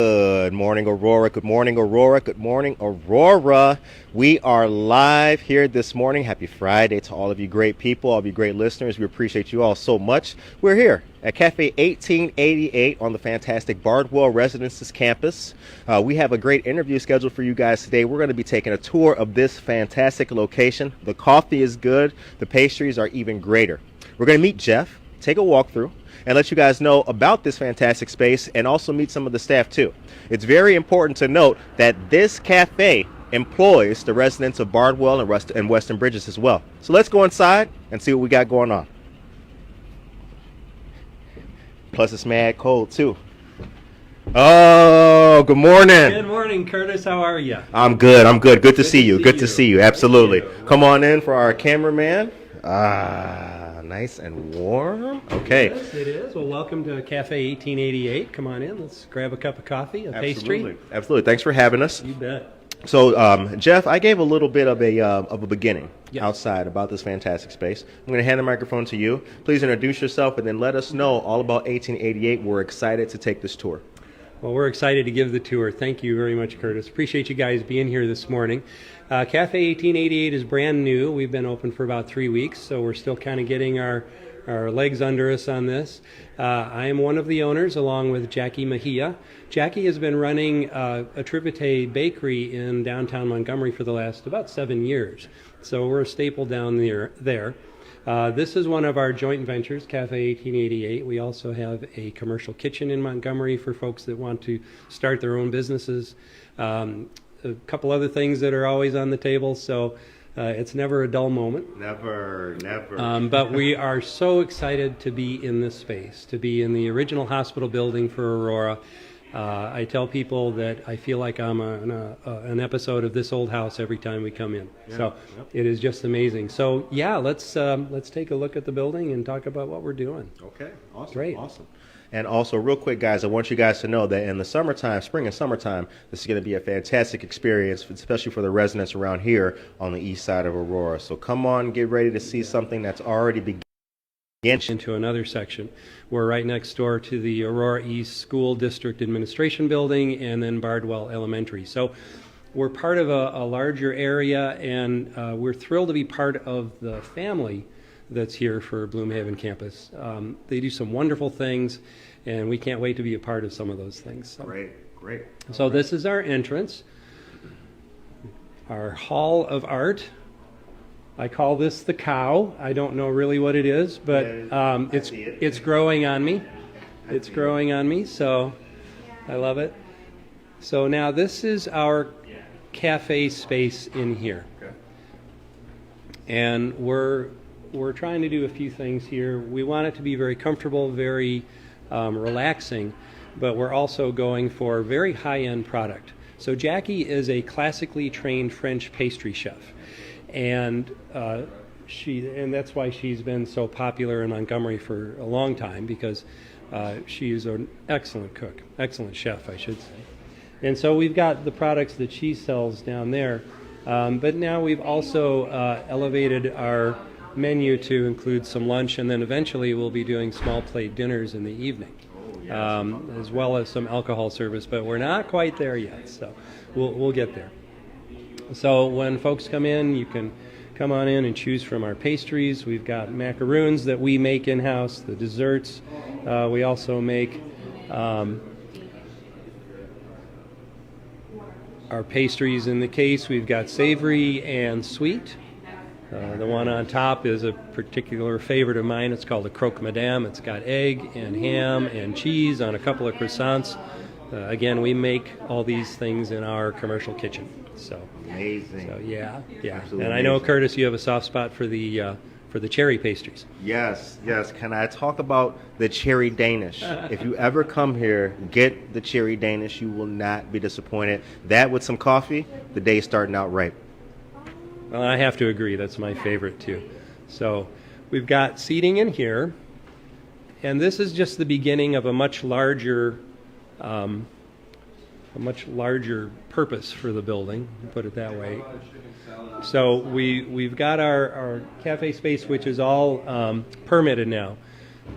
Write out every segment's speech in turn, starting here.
Good morning, Aurora. Good morning, Aurora. Good morning, Aurora. We are live here this morning. Happy Friday to all of you great people, all of you great listeners. We appreciate you all so much. We're here at Cafe 1888 on the fantastic Bardwell Residences campus. We have a great interview scheduled for you guys today. We're going to be taking a tour of this fantastic location. The coffee is good. The pastries are even greater. We're going to meet Jeff, take a walk through, and let you guys know about this fantastic space and also meet some of the staff too. It's very important to note that this cafe employs the residents of Bardwell and Weston Bridges as well. So let's go inside and see what we got going on. Plus it's mad cold too. Oh, good morning. Good morning, Curtis. How are you? I'm good. Good to see you. Good to see you. Absolutely. Come on in for our cameraman. Nice and warm. Okay. Yes, it is. Well, welcome to Cafe 1888. Come on in. Let's grab a cup of coffee, a pastry. Absolutely. Thanks for having us. You bet. So, Jeff, I gave a little bit of a beginning outside about this fantastic space. I'm going to hand the microphone to you. Please introduce yourself and then let us know all about 1888. We're excited to take this tour. Well, we're excited to give the tour. Thank you very much, Curtis. Appreciate you guys being here this morning. Cafe 1888 is brand new. We've been open for about 3 weeks, so we're still kind of getting our legs under us on this. I am one of the owners along with Jackie Mejia. Jackie has been running Atrévete Bakery in downtown Montgomery for the last about 7 years. So we're a staple down there. This is one of our joint ventures, Cafe 1888. We also have a commercial kitchen in Montgomery for folks that want to start their own businesses. A couple other things that are always on the table, so it's never a dull moment. Never. But we are so excited to be in this space, to be in the original hospital building for Aurora. I tell people that I feel like I'm an episode of This Old House every time we come in. It is just amazing. So let's take a look at the building and talk about what we're doing. Okay, awesome. Great. Awesome. And also, real quick, guys, I want you guys to know that in the summertime, spring and summertime, this is going to be a fantastic experience, especially for the residents around here on the east side of Aurora. So come on, get ready to see something that's already begun. Into another section. We're right next door to the Aurora East School District Administration Building and then Bardwell Elementary. So we're part of a larger area, and we're thrilled to be part of the family that's here for Bloomhaven campus. They do some wonderful things, and we can't wait to be a part of some of those things. So. Great. So this is our entrance, our Hall of Art. I call this the cow. I don't know really what it is, but it's growing on me. It's growing on me, so I love it. So now this is our cafe space in here. And we're trying to do a few things here. We want it to be very comfortable, very relaxing, but we're also going for very high-end product. So Jackie is a classically trained French pastry chef, and that's why she's been so popular in Montgomery for a long time, because she's an excellent cook, excellent chef, I should say. And so we've got the products that she sells down there, but now we've also elevated our menu to include some lunch, and then eventually we'll be doing small plate dinners in the evening, as well as some alcohol service, but we're not quite there yet, so we'll get there. So when folks come in, you can come on in and choose from our pastries. We've got macaroons that we make in-house, the desserts. We also make our pastries in the case. We've got savory and sweet. The one on top is a particular favorite of mine. It's called a croque madame. It's got egg and ham and cheese on a couple of croissants. Again, we make all these things in our commercial kitchen. So amazing. So yeah. Absolutely and I know, Curtis, you have a soft spot for the cherry pastries. Yes. Can I talk about the cherry Danish? If you ever come here, get the cherry Danish. You will not be disappointed. That with some coffee, the day's starting out right. Well, I have to agree. That's my favorite, too. So we've got seating in here, and this is just the beginning of a much larger purpose for the building, to put it that way. So we've got our cafe space, which is all permitted now.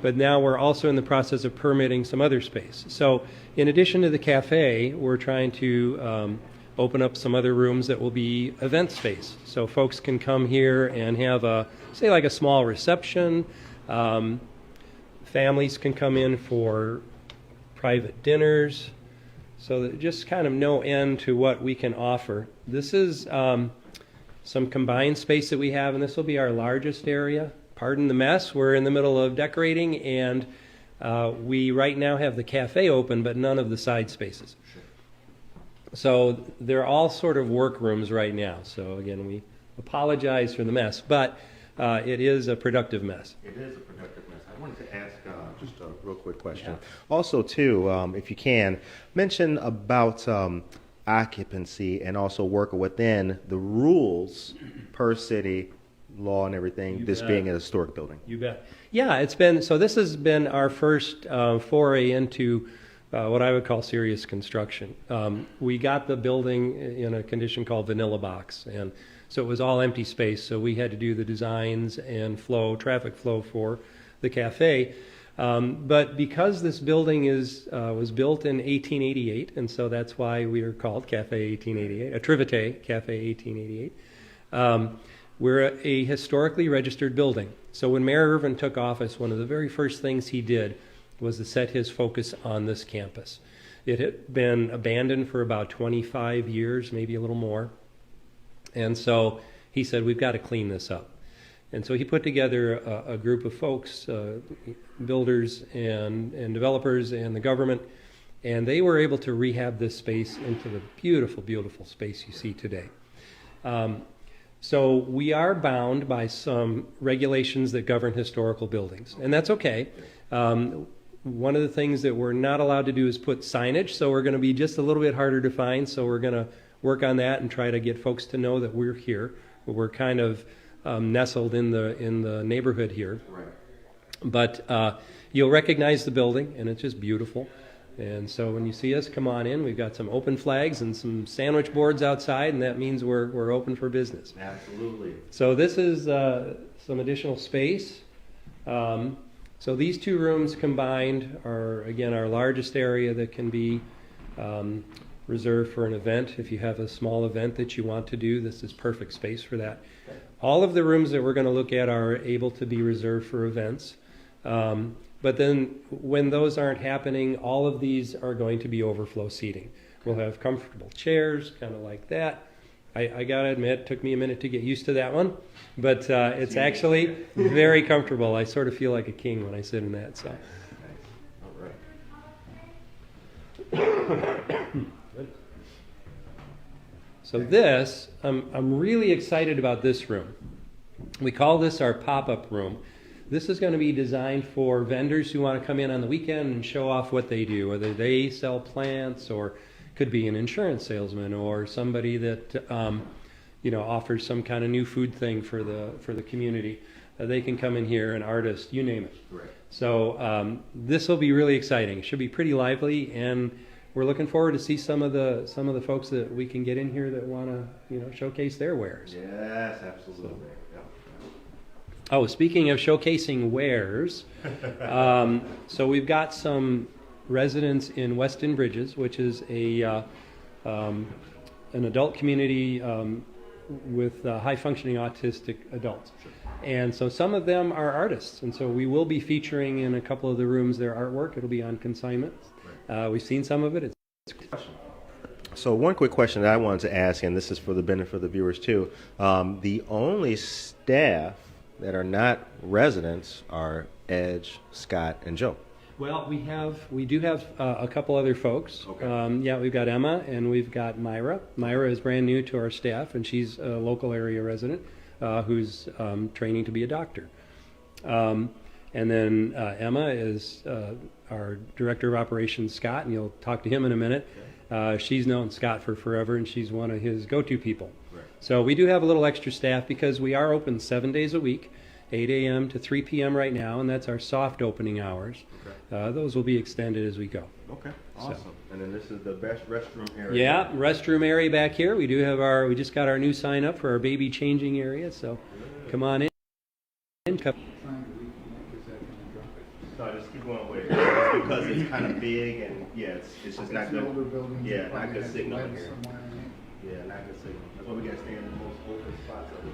but now we're also in the process of permitting some other space. So in addition to the cafe, we're trying to open up some other rooms that will be event space. So folks can come here and have say like a small reception. Families can come in for private dinners. So that just kind of no end to what we can offer. This is some combined space that we have, and this will be our largest area. Pardon the mess. We're in the middle of decorating, and we right now have the cafe open, but none of the side spaces. So they're all sort of workrooms right now. So again, we apologize for the mess, but it is a productive mess. It is a productive mess. I wanted to ask just a real quick question. Yeah. Also, too, if you can, mention about occupancy and also work within the rules per city law and everything, this being a historic building. You bet. Yeah, it's been, so this has been our first foray into what I would call serious construction. We got the building in a condition called vanilla box, and so it was all empty space, so we had to do the designs and traffic flow for the cafe. But because this building was built in 1888, and so that's why we are called Cafe 1888, Atrévete Cafe 1888, we're a historically registered building. So when Mayor Irvin took office, one of the very first things he did was to set his focus on this campus. It had been abandoned for about 25 years, maybe a little more. And so he said, we've got to clean this up. And so he put together a group of folks, builders and developers and the government, and they were able to rehab this space into the beautiful, beautiful space you see today. So we are bound by some regulations that govern historical buildings, and that's okay. One of the things that we're not allowed to do is put signage, so we're going to be just a little bit harder to find, so we're going to work on that and try to get folks to know that we're here. We're kind of nestled in the neighborhood here. Right. But you'll recognize the building, and it's just beautiful. And so when you see us, come on in. We've got some open flags and some sandwich boards outside, and that means we're open for business. Absolutely. So this is some additional space. So these two rooms combined are, again, our largest area that can be reserved for an event. If you have a small event that you want to do, this is perfect space for that. All of the rooms that we're going to look at are able to be reserved for events. But then when those aren't happening, all of these are going to be overflow seating. We'll have comfortable chairs, kind of like that. I got to admit, it took me a minute to get used to that one, but it's actually very comfortable. I sort of feel like a king when I sit in that. So. All right. So this, I'm really excited about this room. We call this our pop-up room. This is going to be designed for vendors who want to come in on the weekend and show off what they do, whether they sell plants or could be an insurance salesman or somebody that offers some kind of new food thing for the community. They can come in here, an artist, you name it. Right. So this will be really exciting. It should be pretty lively, and we're looking forward to see some of the folks that we can get in here that want to showcase their wares. Yes, absolutely. So. Oh, speaking of showcasing wares, so we've got some residents in Weston Bridges, which is an adult community with high-functioning autistic adults. Sure. And so some of them are artists, and so we will be featuring in a couple of the rooms their artwork. It'll be on consignment. Right. We've seen some of it. It's So one quick question that I wanted to ask, and this is for the benefit of the viewers too. The only staff that are not residents are Edge, Scott, and Joe. Well, we do have a couple other folks. Okay. We've got Emma and we've got Myra. Myra is brand new to our staff, and she's a local area resident who's training to be a doctor. And then Emma is our director of operations, Scott, and you'll talk to him in a minute. Okay. She's known Scott for forever, and she's one of his go-to people. Right. So we do have a little extra staff because we are open 7 days a week, 8 a.m. to 3 p.m. right now, and that's our soft opening hours. Okay. Those will be extended as we go. Okay, awesome. So. And then this is the best restroom area. Yeah, restroom area back here. We just got our new sign up for our baby changing area, so come on in. No, just keep going with it. It's because it's kind of big and yeah, it's just not good. Older buildings, Yeah, it not probably good has signal in lights here. somewhere in it. Yeah, not good signal. That's why we got to stay in the most open spots of it.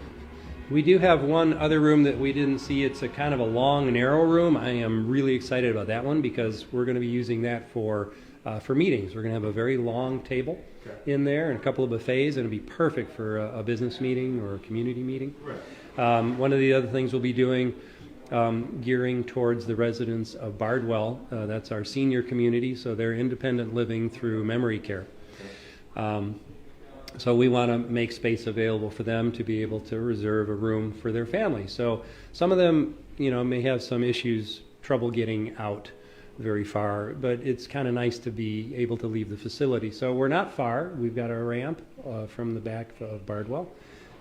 We do have one other room that we didn't see. It's a kind of a long, narrow room. I am really excited about that one because we're going to be using that for meetings. We're going to have a very long table in there and a couple of buffets, and it'll be perfect for a business meeting or a community meeting. Right. One of the other things we'll be doing, gearing towards the residents of Bardwell. That's our senior community, so they're independent living through memory care. So we want to make space available for them to be able to reserve a room for their family. So some of them, may have some issues, trouble getting out very far, but it's kind of nice to be able to leave the facility. So we're not far. We've got a ramp from the back of Bardwell,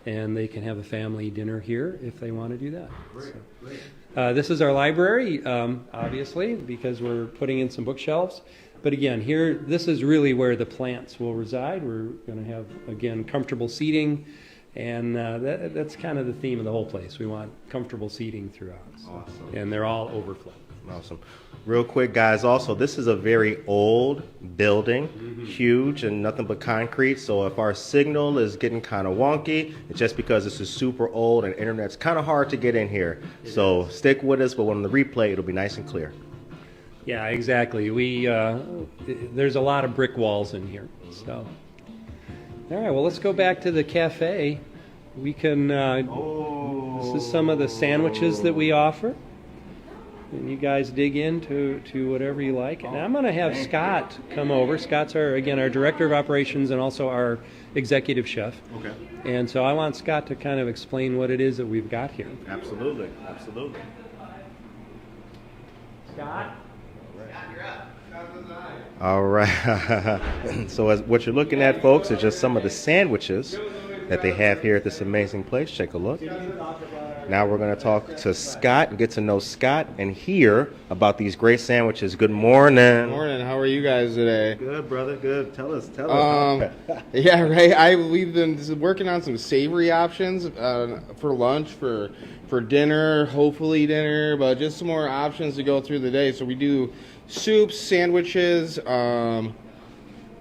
and they can have a family dinner here if they want to do that. Great, So, great. this is our library, obviously, because we're putting in some bookshelves. But again, here, this is really where the plants will reside. We're going to have, again, comfortable seating, and that's kind of the theme of the whole place. We want comfortable seating throughout. So. Awesome. And they're all overflow. Awesome. Real quick, guys, also, this is a very old building, huge and nothing but concrete. So if our signal is getting kind of wonky, it's just because this is super old and internet's kind of hard to get in here. So stick with us, but when the replay, it'll be nice and clear. Yeah, exactly. There's a lot of brick walls in here. So, all right. Well, let's go back to the cafe. We can. This is some of the sandwiches that we offer, and you guys dig into whatever you like. And I'm going to have Scott come over. Scott's our director of operations and also our executive chef. Okay. And so I want Scott to kind of explain what it is that we've got here. Absolutely. Absolutely. Scott. All right. So what you're looking at, folks, is just some of the sandwiches that they have here at this amazing place. Take a look. Now we're going to talk to Scott and get to know Scott and hear about these great sandwiches. Good morning. Morning. How are you guys today? Good, brother. Good. Tell us. Yeah, right. We've been working on some savory options for lunch, for dinner, hopefully dinner, but just some more options to go through the day. So we do soups, sandwiches, a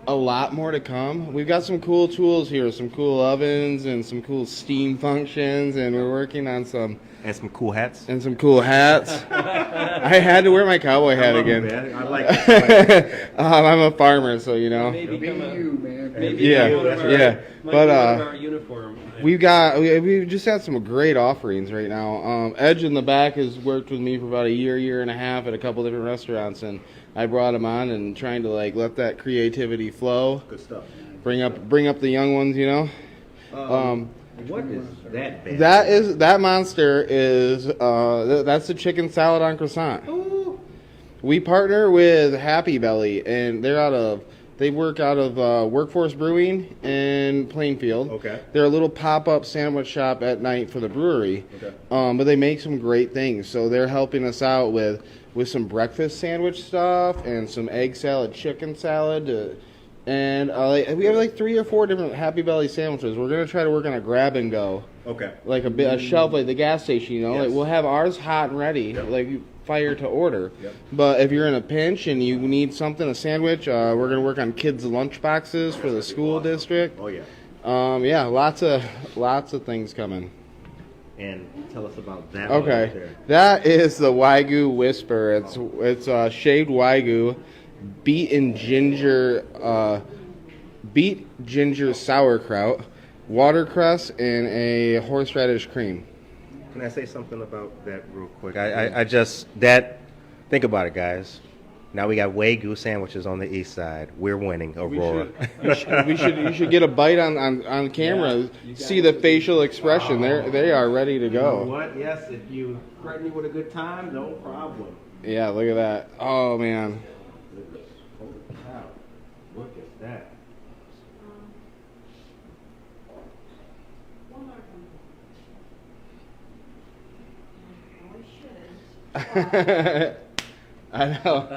lot more to come. We've got some cool tools here, some cool ovens and some cool steam functions, and we're working on some cool hats. and some cool hats. I had to wear my cowboy hat again. I like it. I'm a farmer, so you know. Maybe Be you, man. Maybe Yeah, one of our, yeah. might But, be one of our uniform. We just had some great offerings right now. Edge in the back has worked with me for about a year and a half at a couple different restaurants, and I brought him on and trying to let that creativity flow. Good stuff. Bring up the young ones, you know. What is that band? That monster is that's the chicken salad on croissant. Ooh. We partner with Happy Belly, and they work out of Workforce Brewing in Plainfield. Okay. They're a little pop-up sandwich shop at night for the brewery. Okay. But they make some great things. So they're helping us out with some breakfast sandwich stuff and some egg salad, chicken salad. And we have 3 or 4 different Happy Belly sandwiches. We're going to try to work on a grab and go. Okay. Like a shelf like the gas station, you know. Yes. We'll have ours hot and ready, Yep. fire to order. Yep. But if you're in a pinch and you need something, a sandwich, we're going to work on kids' lunch boxes for the school district. Oh yeah. Yeah, lots of things coming. And tell us about that. one right Okay, there. that is the Wagyu Whisper. It's shaved Wagyu, beet ginger sauerkraut, watercress, and a horseradish cream. Can I say something about that real quick? Think about it, guys. Now we got Wagyu sandwiches on the east side. We're winning, Aurora. You should get a bite on camera. See the facial expression. They are ready to You know go. what? Yes, if you threaten me with a good time, no problem. Yeah, look at that. Oh man. Holy cow. Look at that. I know.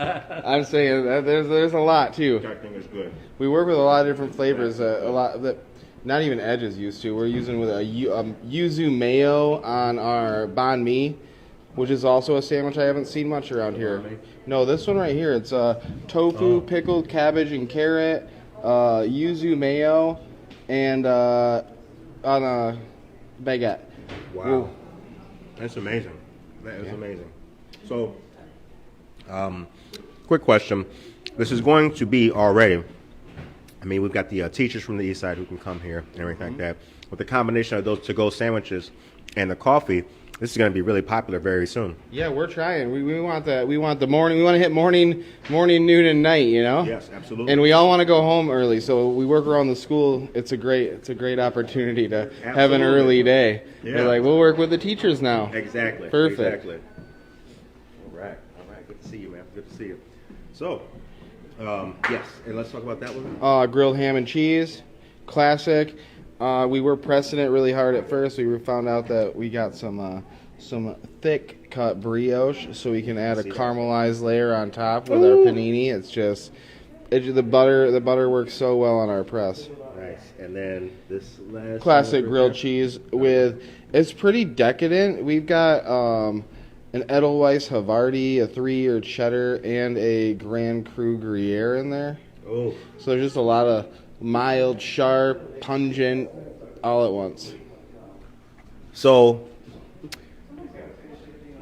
I'm saying that there's a lot too. That thing is good. We work with a lot of different flavors. A lot that not even Edge is used to. We're using with a yuzu mayo on our banh mi. which is also a sandwich I haven't seen much around here. No, this one right here. It's tofu, pickled cabbage and carrot, yuzu mayo, and on a baguette. Wow. Ooh. That's amazing. That is amazing. So, quick question. This is going to be already, I mean, we've got the teachers from the east side who can come here and everything like that. With the combination of those to-go sandwiches and the coffee, this is going to be really popular very soon. Yeah, we're trying. We want that. We want the morning. We want to hit morning, noon, and night. You know. Yes, absolutely. And we all want to go home early, so we work around the school. It's a great opportunity to have an early day. Yeah. We're like, we'll work with the teachers now. Exactly. Perfect. Exactly. All right. Good to see you, man. Good to see you. So, yes, and let's talk about that one. Grilled ham and cheese, classic. We were pressing it really hard at first. We found out that we got some thick cut brioche, so we can add a caramelized layer on top with our panini. It's just the butter works so well on our press. Nice. And then this last Classic grilled cheese with, it's pretty decadent. We've got an Edelweiss Havarti, a 3-year cheddar, and a Grand Cru Gruyere in there. Oh. So there's just a lot of mild, sharp, pungent, all at once. So,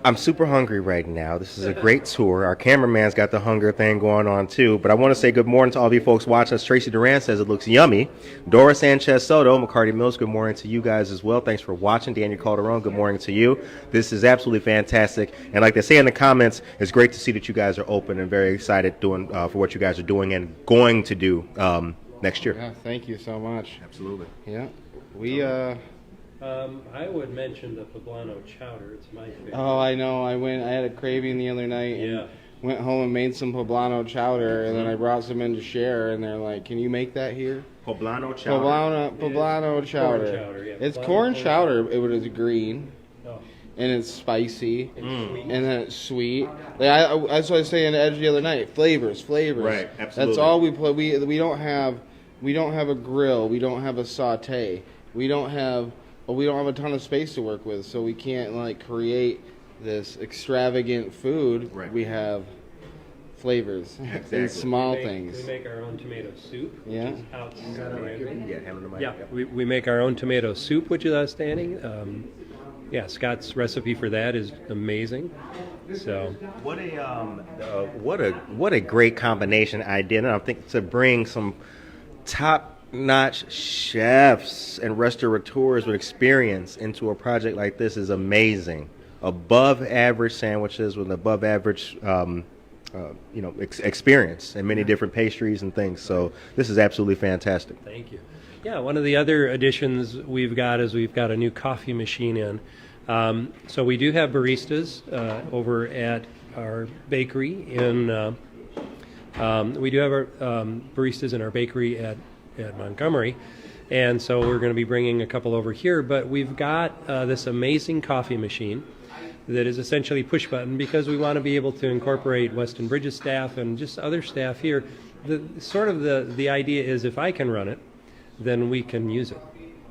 I'm super hungry right now. This is a great tour. Our cameraman's got the hunger thing going on too. But I want to say good morning to all of you folks watching us. Tracy Duran says it looks yummy. Dora Sanchez Soto, McCarty Mills, good morning to you guys as well. Thanks for watching. Daniel Calderon, good morning to you. This is absolutely fantastic. And like they say in the comments, it's great to see that you guys are open and very excited doing for what you guys are doing and going to do next year. Yeah, thank you so much. Absolutely. Yeah, we I would mention the poblano chowder. It's my favorite. Oh, I know. I had a craving the other night and went home and made some poblano chowder, and then I brought some in to share, and they're like, "Can you make that here?" Poblano chowder. Poblano chowder. Corn chowder, yeah. It's Poblano corn chowder. chowder. It was green. Oh. And it's spicy, Sweet. and then it's sweet. Like that's what I was saying to Edge the other night. Flavors. Right, absolutely. That's all we play. We don't have a grill. We don't have a saute. We don't have a ton of space to work with, so we can't like create this extravagant food. Right. We have flavors and small things. We make our own tomato soup, which Yeah. is outstanding. Yeah, hand on the mic. Yeah, we make our own tomato soup, which is outstanding. Scott's recipe for that is amazing. So What a great combination idea. And I think to bring some top-notch chefs and restaurateurs with experience into a project like this is amazing. Above average sandwiches with above average experience and many different pastries and things. So this is absolutely fantastic. thank you. Yeah, one of the other additions we've got is we've got a new coffee machine in. So we do have baristas over at our bakery in. We do have our baristas in our bakery at Montgomery, and so we're going to be bringing a couple over here. But we've got this amazing coffee machine that is essentially push button because we want to be able to incorporate Weston Bridges staff and just other staff here. The idea is if I can run it, then we can use it.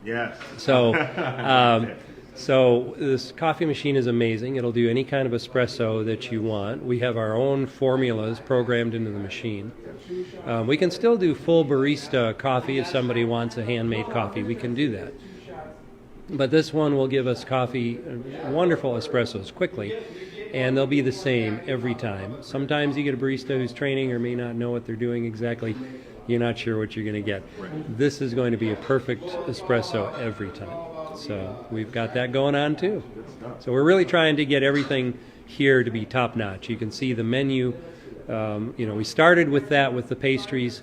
Yes. So this coffee machine is amazing. It'll do any kind of espresso that you want. We have our own formulas programmed into the machine. We can still do full barista coffee if somebody wants a handmade coffee. We can do that. But this one will give us coffee, wonderful espressos quickly, and they'll be the same every time. Sometimes you get a barista who's training or may not know what they're doing exactly. You're not sure what you're going to get. Right. This is going to be a perfect espresso every time. So we've got that going on too. So we're really trying to get everything here to be top notch. You can see the menu. We started with that with the pastries.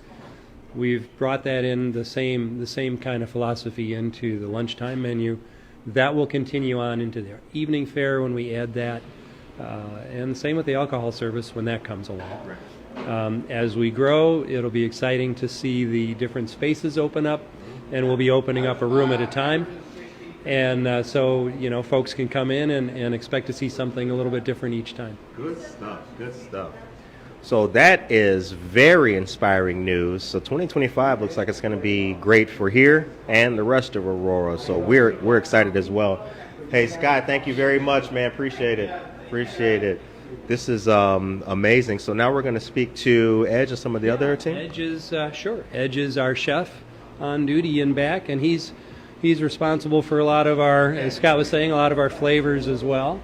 We've brought that in the same kind of philosophy into the lunchtime menu. That will continue on into the evening fare when we add that, and same with the alcohol service when that comes along. As we grow, it'll be exciting to see the different spaces open up, and we'll be opening up a room at a time. And so folks can come in and expect to see something a little bit different each time. Good stuff. So that is very inspiring news. So 2025 looks like it's going to be great for here and the rest of Aurora. So we're excited as well. Hey, Scott, thank you very much, man. Appreciate it. Appreciate it. This is amazing. So now we're going to speak to Edge and some of the other team. Edge is sure. Edge is our chef on duty in back, and he's responsible for a lot of our, as Scott was saying, a lot of our flavors as well.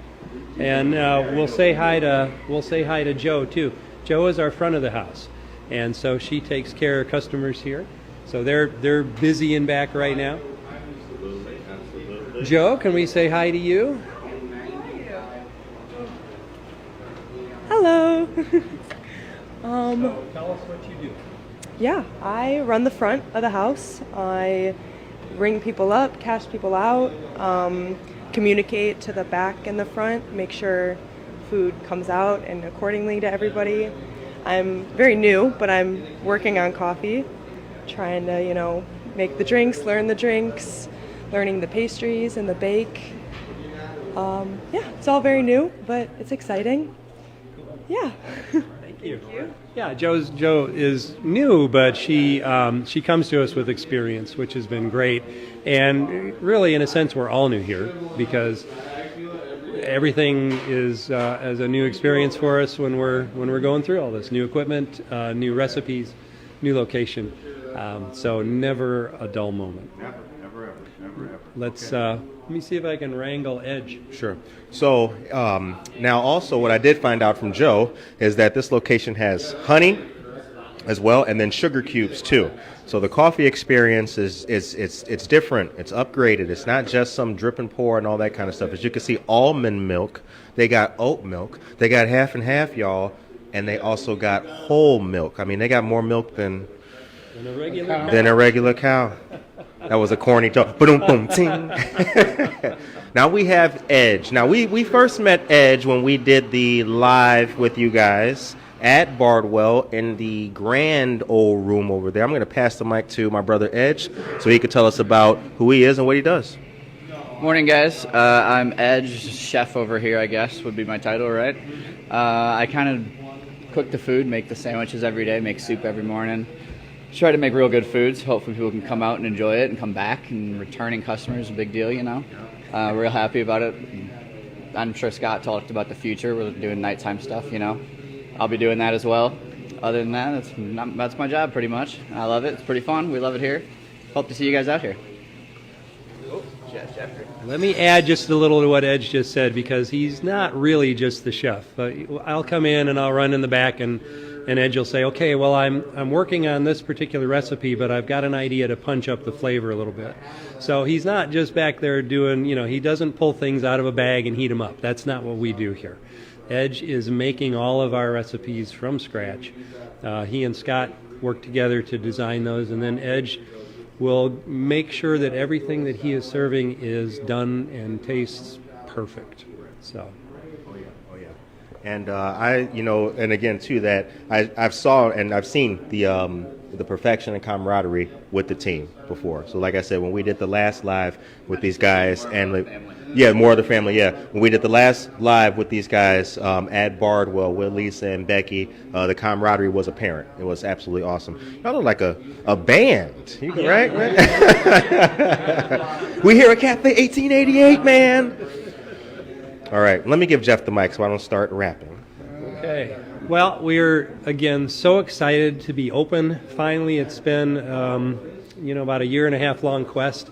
And we'll say hi to Joe too. Joe is our front of the house, and so she takes care of customers here. So they're busy in back right now. Absolutely. Joe, can we say hi to you? Hello. Tell us what you do. Yeah, I run the front of the house. I ring people up, cash people out, communicate to the back and the front, make sure food comes out and accordingly to everybody. I'm very new, but I'm working on coffee, trying to, make the drinks, learn the drinks, learning the pastries and the bake. Yeah, it's all very new, but it's exciting. Yeah. Thank you. Yeah, Joe is new, but she comes to us with experience, which has been great. And really, in a sense, we're all new here because everything is as a new experience for us when we're going through all this new equipment, new recipes, new location. So never a dull moment. Never, ever. Let me see if I can wrangle Edge. Sure. So now also what I did find out from Joe is that this location has honey as well, and then sugar cubes too. So the coffee experience is it's different. It's upgraded. It's not just some drip and pour and all that kind of stuff. As you can see, almond milk. They got oat milk. They got half and half, y'all, and they also got whole milk. I mean, they got more milk than a regular cow. That was a corny talk. Boom, boom, ting. Now we have Edge. Now we first met Edge when we did the live with you guys at Bardwell in the grand old room over there. I'm going to pass the mic to my brother Edge so he could tell us about who he is and what he does. Morning, guys. I'm Edge, chef over here, I guess, would be my title, right? I kind of cook the food, make the sandwiches every day, make soup every morning. Try to make real good foods. Hopefully people can come out and enjoy it and come back, and returning customers is a big deal, Real happy about it. I'm sure Scott talked about the future. We're doing nighttime stuff, I'll be doing that as well. Other than that, that's my job pretty much. I love it. It's pretty fun. We love it here. Hope to see you guys out here. Let me add just a little to what Edge just said, because he's not really just the chef. I'll come in and I'll run in the back, and Edge will say, okay, well, I'm working on this particular recipe, but I've got an idea to punch up the flavor a little bit. So he's not just back there doing, he doesn't pull things out of a bag and heat them up. That's not what we do here. Edge is making all of our recipes from scratch. He and Scott work together to design those, and then Edge will make sure that everything that he is serving is done and tastes perfect. So. And and again too, that I've saw and I've seen the perfection and camaraderie with the team before. So like I said, when we did the last live with these guys, and more of the family, when we did the last live with these guys at Bardwell with Lisa and Becky, the camaraderie was apparent. It was absolutely awesome. Y'all look like a band, right? We here at Cafe 1888, man. All right, let me give Jeff the mic so I don't start rapping. Okay. Well, we're, again, so excited to be open. Finally, it's been, about a 1.5 year long quest.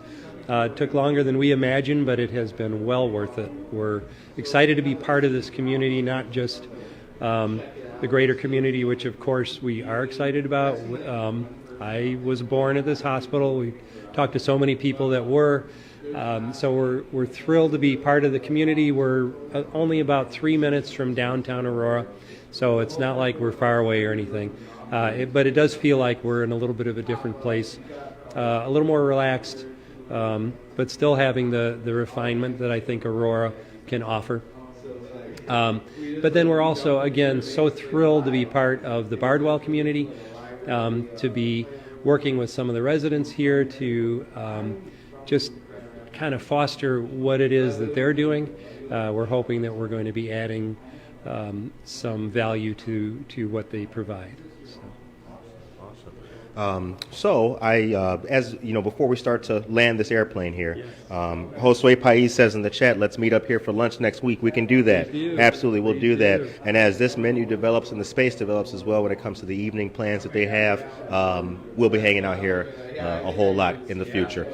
It took longer than we imagined, but it has been well worth it. We're excited to be part of this community, not just the greater community, which, of course, we are excited about. I was born at this hospital. We talked to so many people that were. So we're thrilled to be part of the community. We're only about 3 minutes from downtown Aurora, so it's not like we're far away or anything. But it does feel like we're in a little bit of a different place, a little more relaxed, but still having the refinement that I think Aurora can offer. But then we're also, again, so thrilled to be part of the Bardwell community, to be working with some of the residents here to just kind of foster what it is that they're doing. We're hoping that we're going to be adding some value to what they provide. So. So as you know, before we start to land this airplane here, Josue Pais says in the chat, let's meet up here for lunch next week. We can do that. Absolutely, we'll do that. And as this menu develops and the space develops as well when it comes to the evening plans that they have, we'll be hanging out here a whole lot in the future.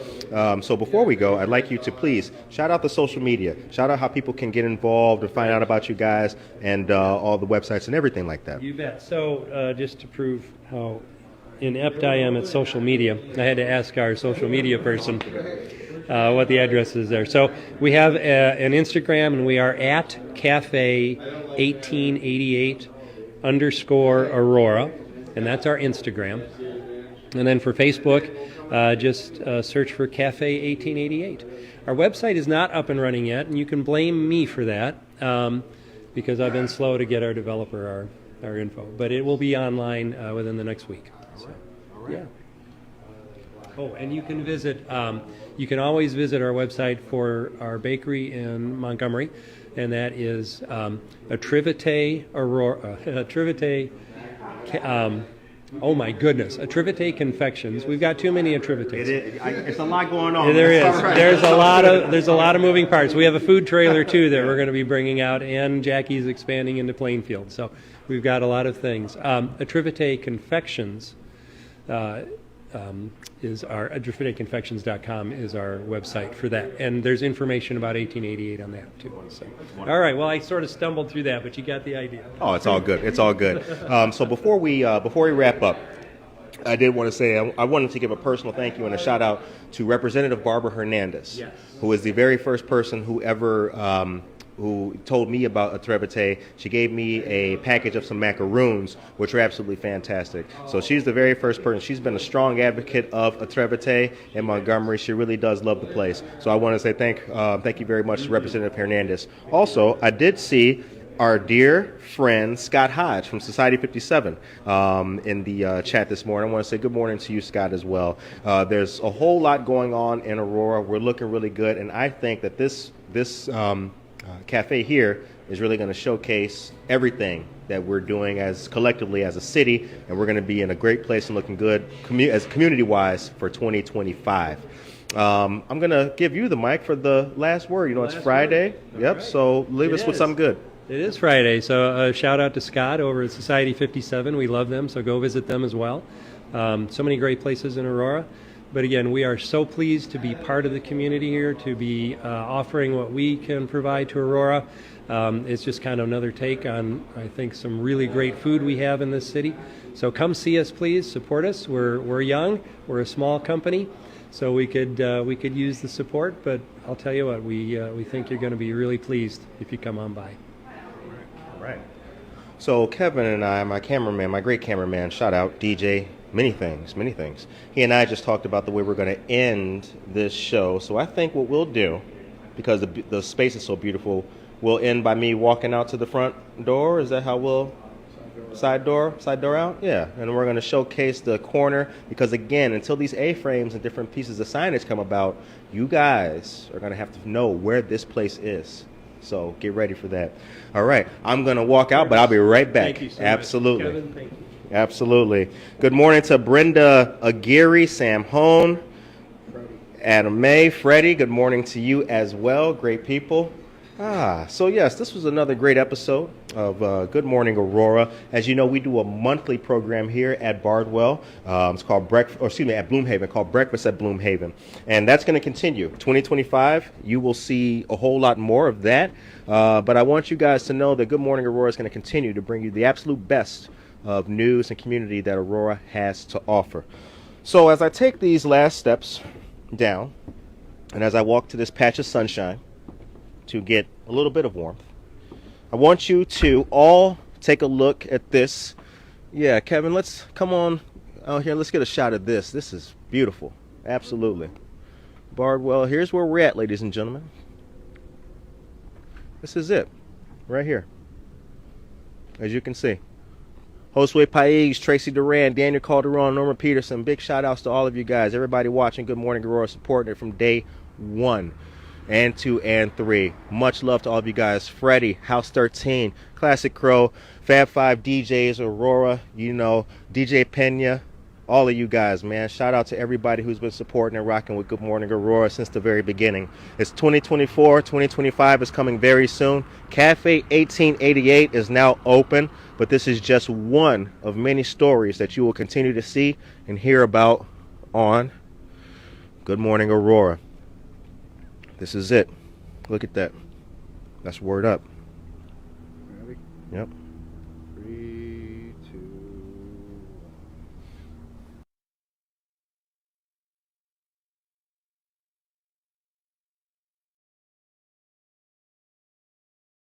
So before we go, I'd like you to please shout out the social media. Shout out how people can get involved and find out about you guys and all the websites and everything like that. You bet. So just to prove how inept I am at social media, I had to ask our social media person what the address is there. So we have an Instagram, and we are at Cafe 1888 _ Aurora, and that's our Instagram. And then for Facebook, just search for Cafe 1888. Our website is not up and running yet, and you can blame me for that because I've been slow to get our developer our info. But it will be online within the next week. So, yeah. Oh, and you can visit. You can always visit our website for our bakery in Montgomery, and that is Atrevete Aurora. Atrevete. Oh my goodness, Atrevete Confections. We've got too many Atrevetes. It's a lot going on. There is. Right. There's a lot of moving parts. We have a food trailer too that we're going to be bringing out, and Jackie's expanding into Plainfield. So we've got a lot of things. Atrevete Confections is our AtreveteConfections.com is our website for that, and there's information about 1888 on that too. So, all right. Well, I sort of stumbled through that, but you got the idea. Oh, it's all good. It's all good. So before we wrap up, I did want to say I wanted to give a personal thank you and a shout out to Representative Barbara Hernandez, who is the very first person who ever who told me about Atrevete. She gave me a package of some macaroons, which are absolutely fantastic. So she's the very first person. She's been a strong advocate of Atrevete in Montgomery. She really does love the place. So I want to say thank you very much to Representative Hernandez. Also, I did see our dear friend Scott Hodge from Society 57 in the chat this morning. I want to say good morning to you, Scott, as well. There's a whole lot going on in Aurora. We're looking really good, and I think that this cafe here is really going to showcase everything that we're doing as collectively as a city, and we're going to be in a great place and looking good as community-wise for 2025. I'm going to give you the mic for the last word. You know, it's Friday. Yep, right. So leave us with something good. It is Friday, so shout out to Scott over at Society 57. We love them, so go visit them as well. So many great places in Aurora. But again, we are so pleased to be part of the community here, to be offering what we can provide to Aurora. It's just kind of another take on, I think, some really great food we have in this city. So come see us, please. Support us. We're young. We're a small company, so we could use the support. But I'll tell you what, we think you're going to be really pleased if you come on by. All right. So Kevin and I, my cameraman, my great cameraman, shout out DJ. Many things. He and I just talked about the way we're going to end this show. So I think what we'll do, because the space is so beautiful, we'll end by me walking out to the front door. Is that how we'll? Side door out? Yeah. And we're going to showcase the corner because, again, until these A-frames and different pieces of signage come about, you guys are going to have to know where this place is. So get ready for that. All right. I'm going to walk out, but I'll be right back. Thank you so Absolutely. much. Kevin, thank you. Absolutely. Good morning to Brenda Aguirre, Sam Hone, Adam May, Freddie. Good morning to you as well. Great people. So yes, this was another great episode of Good Morning Aurora. As you know, we do a monthly program here at Bardwell. It's called at Bloomhaven, called Breakfast at Bloomhaven, and that's going to continue. 2025, you will see a whole lot more of that. But I want you guys to know that Good Morning Aurora is going to continue to bring you the absolute best of news and community that Aurora has to offer. So as I take these last steps down, and as I walk to this patch of sunshine to get a little bit of warmth, I want you to all take a look at this. Yeah, Kevin, let's come on out here. Let's get a shot of this. This is beautiful. Absolutely. Bardwell, here's where we're at, ladies and gentlemen. This is it, right here, as you can see. Josue Pais, Tracy Duran, Daniel Calderon, Norma Peterson. Big shout outs to all of you guys. Everybody watching Good Morning Aurora, supporting it from day 1 and 2 and 3. Much love to all of you guys. Freddie, House 13, Classic Crow, Fab 5 DJs, Aurora, you know, DJ Pena, all of you guys, man. Shout out to everybody who's been supporting and rocking with Good Morning Aurora since the very beginning. It's 2024. 2025 is coming very soon. Cafe 1888 is now open, but this is just one of many stories that you will continue to see and hear about on Good Morning Aurora. This is it. Look at that. That's word up. Yep.